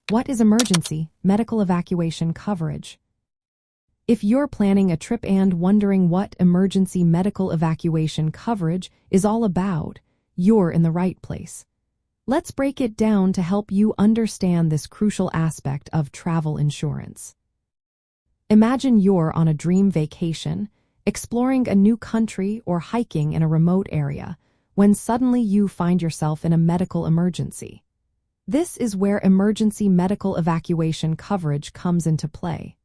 What is emergency medical evacuation coverage? If you're planning a trip and wondering what emergency medical evacuation coverage is all about, you're in the right place. Let's break it down to help you understand this crucial aspect of travel insurance. Imagine you're on a dream vacation, exploring a new country or hiking in a remote area, when suddenly you find yourself in a medical emergency. This is where emergency medical evacuation coverage comes into play.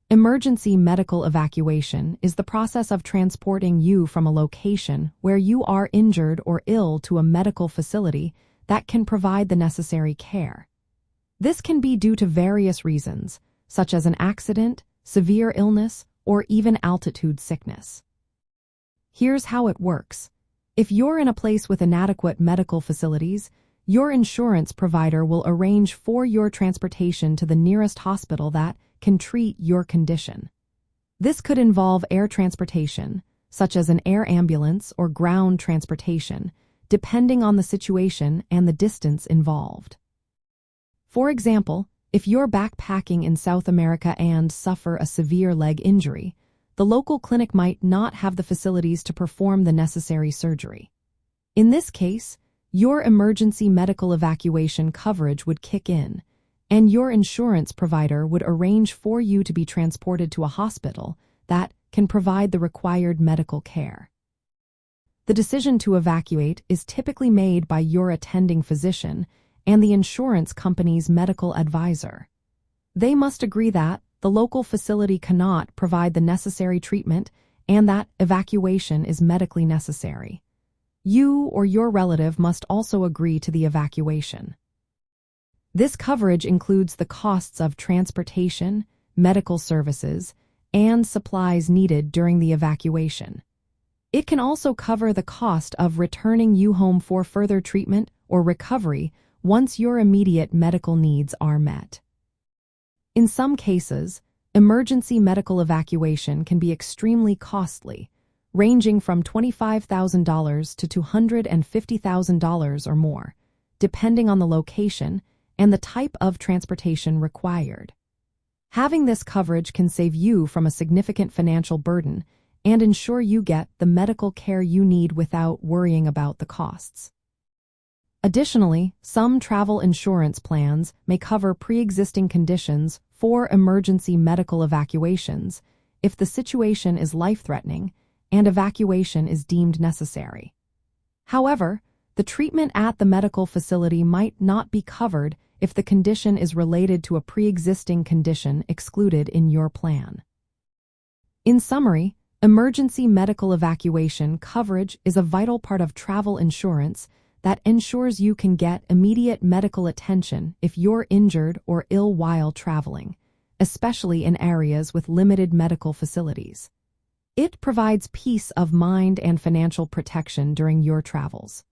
Emergency medical evacuation is the process of transporting you from a location where you are injured or ill to a medical facility that can provide the necessary care. This can be due to various reasons, such as an accident, severe illness, or even altitude sickness. Here's how it works. If you're in a place with inadequate medical facilities, your insurance provider will arrange for your transportation to the nearest hospital that can treat your condition. This could involve air transportation, such as an air ambulance or ground transportation, depending on the situation and the distance involved. For example, if you're backpacking in South America and suffer a severe leg injury, the local clinic might not have the facilities to perform the necessary surgery. In this case, your emergency medical evacuation coverage would kick in, and your insurance provider would arrange for you to be transported to a hospital that can provide the required medical care. The decision to evacuate is typically made by your attending physician and the insurance company's medical advisor. They must agree that the local facility cannot provide the necessary treatment and that evacuation is medically necessary. You or your relative must also agree to the evacuation. This coverage includes the costs of transportation, medical services, and supplies needed during the evacuation. It can also cover the cost of returning you home for further treatment or recovery once your immediate medical needs are met. In some cases, emergency medical evacuation can be extremely costly, ranging from $25,000 to $250,000 or more, depending on the location and the type of transportation required. Having this coverage can save you from a significant financial burden and ensure you get the medical care you need without worrying about the costs. Additionally, some travel insurance plans may cover pre-existing conditions for emergency medical evacuations if the situation is life-threatening and evacuation is deemed necessary. However, the treatment at the medical facility might not be covered if the condition is related to a pre-existing condition excluded in your plan. In summary, emergency medical evacuation coverage is a vital part of travel insurance that ensures you can get immediate medical attention if you're injured or ill while traveling, especially in areas with limited medical facilities. It provides peace of mind and financial protection during your travels.